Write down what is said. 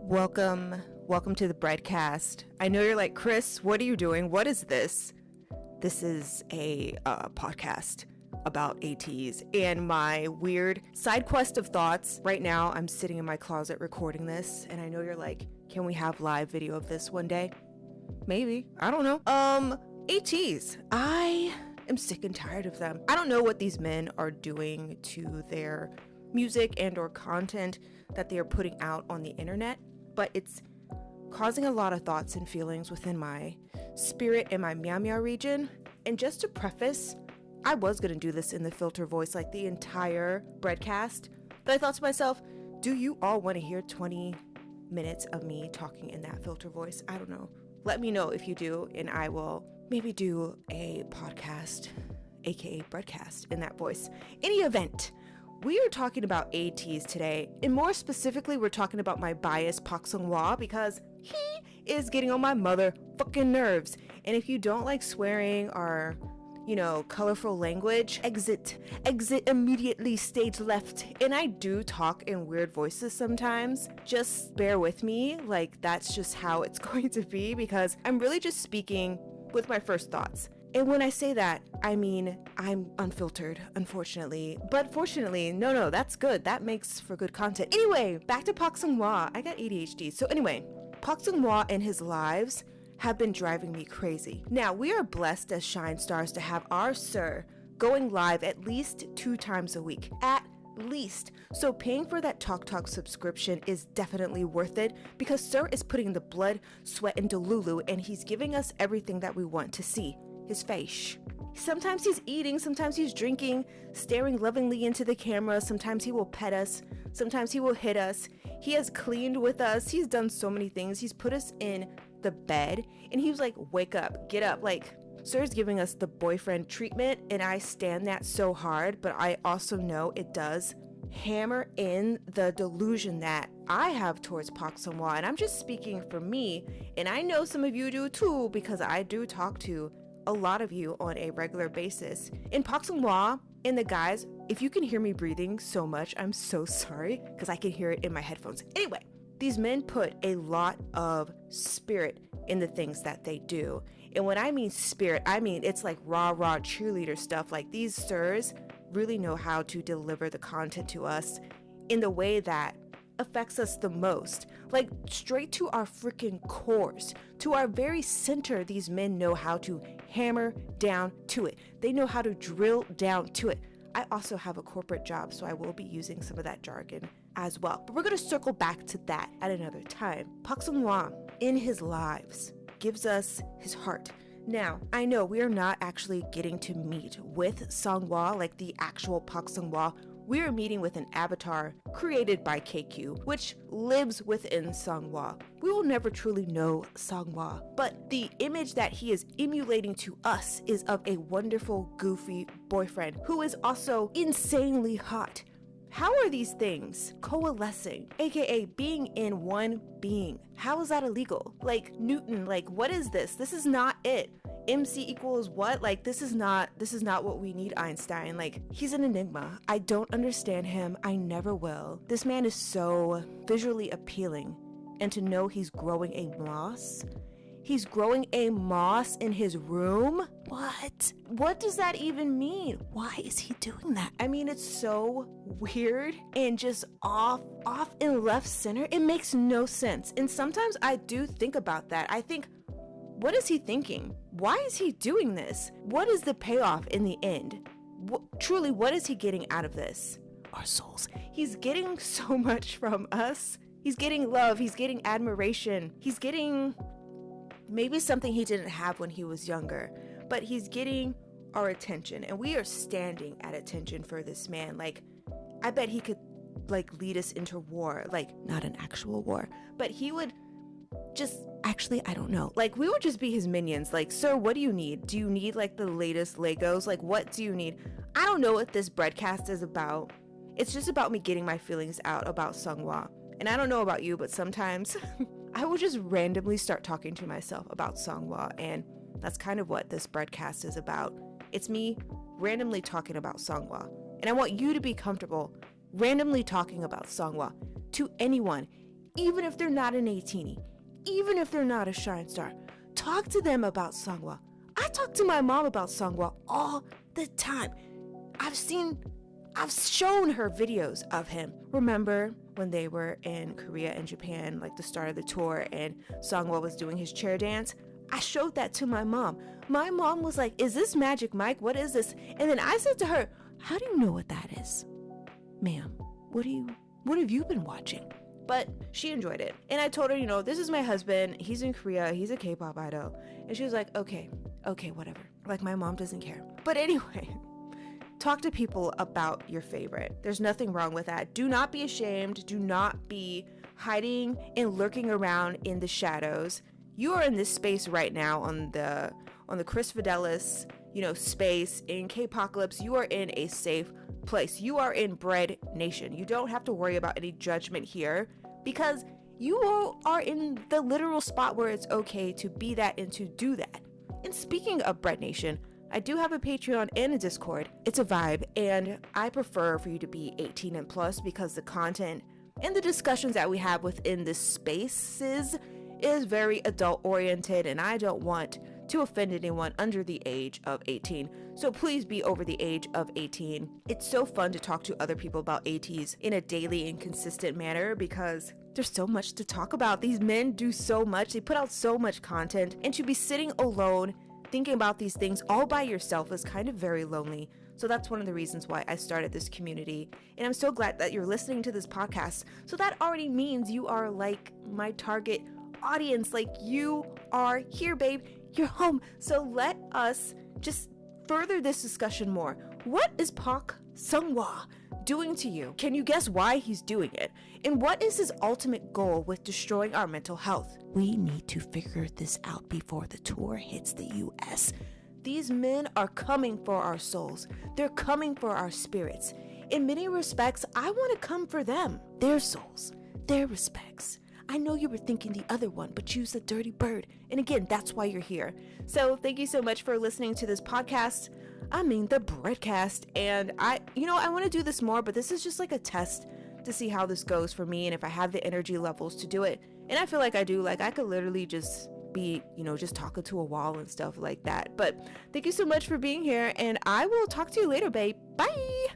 Welcome to the broadcast. I know you're like, Chris, what are you doing? What is this? This is a podcast about ATEEZ and my weird side quest of thoughts. Right now, I'm sitting in my closet recording this, and I know you're like, can we have live video of this one day? Maybe. I don't know. ATEEZ. I am sick and tired of them. I don't know what these men are doing to their music and or content that they are putting out on the internet, but it's causing a lot of thoughts and feelings within my spirit and my meow meow region. And just to preface, I was going to do this in the filter voice like the entire broadcast, but I thought to myself, do you all want to hear 20 minutes of me talking in that filter voice? I don't know. Let me know if you do, and I will maybe do a podcast, aka broadcast, in that voice. Any event, we are talking about ATEEZ today, and more specifically, we're talking about my bias Seonghwa because he is getting on my motherfucking nerves. And if you don't like swearing or, colorful language, exit immediately, stage left. And I do talk in weird voices sometimes. Just bear with me, like that's just how it's going to be because I'm really just speaking with my first thoughts. And when I say that, I mean, I'm unfiltered, unfortunately. But fortunately, no, that's good. That makes for good content. Anyway, back to Seonghwa. I got ADHD. So anyway, Seonghwa and his lives have been driving me crazy. Now, we are blessed as Shine Stars to have our sir going live at least 2 times a week. At least. So paying for that Talk subscription is definitely worth it because sir is putting the blood, sweat, and delulu, and he's giving us everything that we want to see. His face. Sometimes he's eating, sometimes he's drinking, staring lovingly into the camera. Sometimes he will pet us, sometimes he will hit us. He has cleaned with us. He's done so many things. He's put us in the bed and he was like, wake up, get up. Like, sir's giving us the boyfriend treatment, and I stand that so hard, but I also know it does hammer in the delusion that I have towards Seonghwa. And I'm just speaking for me, and I know some of you do too because I do talk to a lot of you on a regular basis. In Seonghwa and the guys, if you can hear me breathing so much, I'm so sorry because I can hear it in my headphones. Anyway, these men put a lot of spirit in the things that they do. And when I mean spirit, I mean it's like raw cheerleader stuff. Like these sirs really know how to deliver the content to us in the way that affects us the most, like straight to our freaking cores, to our very center. These men know how to hammer down to it. They know how to drill down to it. I also have a corporate job, so I will be using some of that jargon as well, but we're going to circle back to that at another time. Seonghwa in his lives gives us his heart. Now, I know we are not actually getting to meet with Seonghwa, like the actual Seonghwa. We are meeting with an avatar created by KQ, which lives within Seonghwa. We will never truly know Seonghwa, but the image that he is emulating to us is of a wonderful, goofy boyfriend who is also insanely hot. How are these things coalescing, aka being in one being? How is that illegal? Like Newton, like what is this? This is not it. MC equals what? Like this is not what we need, Einstein. Like he's an enigma. I don't understand him. I never will. This man is so visually appealing, and to know he's growing a moss. He's growing a moss in his room? What does that even mean? Why is he doing that? I mean, it's so weird and just off in left center. It makes no sense. And sometimes I do think about that. I think, what is he thinking? Why is he doing this? What is the payoff in the end? Truly, what is he getting out of this? Our souls. He's getting so much from us. He's getting love. He's getting admiration. He's getting maybe something he didn't have when he was younger, but he's getting our attention, and we are standing at attention for this man. Like, I bet he could like lead us into war, like not an actual war, but he would just actually, I don't know, like we would just be his minions. Like, sir, what do you need? Do you need like the latest Legos? Like, what do you need? I don't know what this broadcast is about. It's just about me getting my feelings out about Seonghwa. And I don't know about you, but sometimes I will just randomly start talking to myself about Seonghwa, and that's kind of what this broadcast is about. It's me randomly talking about Seonghwa, and I want you to be comfortable randomly talking about Seonghwa to anyone, even if they're not an ATEEZ, even if they're not a Shine Star. Talk to them about Seonghwa. I talk to my mom about Seonghwa all the time. I've shown her videos of him. Remember when they were in Korea and Japan, like the start of the tour, and Seonghwa was doing his chair dance? I showed that to my mom. My mom was like, is this Magic Mike? What is this? And then I said to her, how do you know what that is? Ma'am, what have you been watching? But she enjoyed it. And I told her, this is my husband. He's in Korea. He's a K-pop idol. And she was like, okay, whatever. Like, my mom doesn't care. But anyway, talk to people about your favorite. There's nothing wrong with that. Do not be ashamed. Do not be hiding and lurking around in the shadows. You are in this space right now on the Chris Fidelis, space in Kpopcalypse. You are in a safe place. You are in Bread Nation. You don't have to worry about any judgment here because you are in the literal spot where it's okay to be that and to do that. And speaking of Bread Nation, I do have a Patreon and a Discord. It's a vibe, and I prefer for you to be 18 and plus because the content and the discussions that we have within the spaces is very adult oriented, and I don't want to offend anyone under the age of 18. So please be over the age of 18. It's so fun to talk to other people about ATEEZ in a daily and consistent manner because there's so much to talk about. These men do so much. They put out so much content, and to be sitting alone thinking about these things all by yourself is kind of very lonely. So that's one of the reasons why I started this community. And I'm so glad that you're listening to this podcast. So that already means you are like my target audience. Like, you are here, babe. You're home. So let us just further this discussion more. What is Park Seonghwa doing to you? Can you guess why he's doing it? And what is his ultimate goal with destroying our mental health? We need to figure this out before the tour hits the US. These men are coming for our souls. They're coming for our spirits. In many respects, I want to come for them, their souls, their respects. I know you were thinking the other one, but choose the dirty bird. And again, that's why you're here. So thank you so much for listening to this podcast. I mean, the Breadcast. And I want to do this more, but this is just like a test to see how this goes for me and if I have the energy levels to do it. And I feel like I do. Like, I could literally just be, just talking to a wall and stuff like that. But thank you so much for being here, and I will talk to you later, babe. Bye.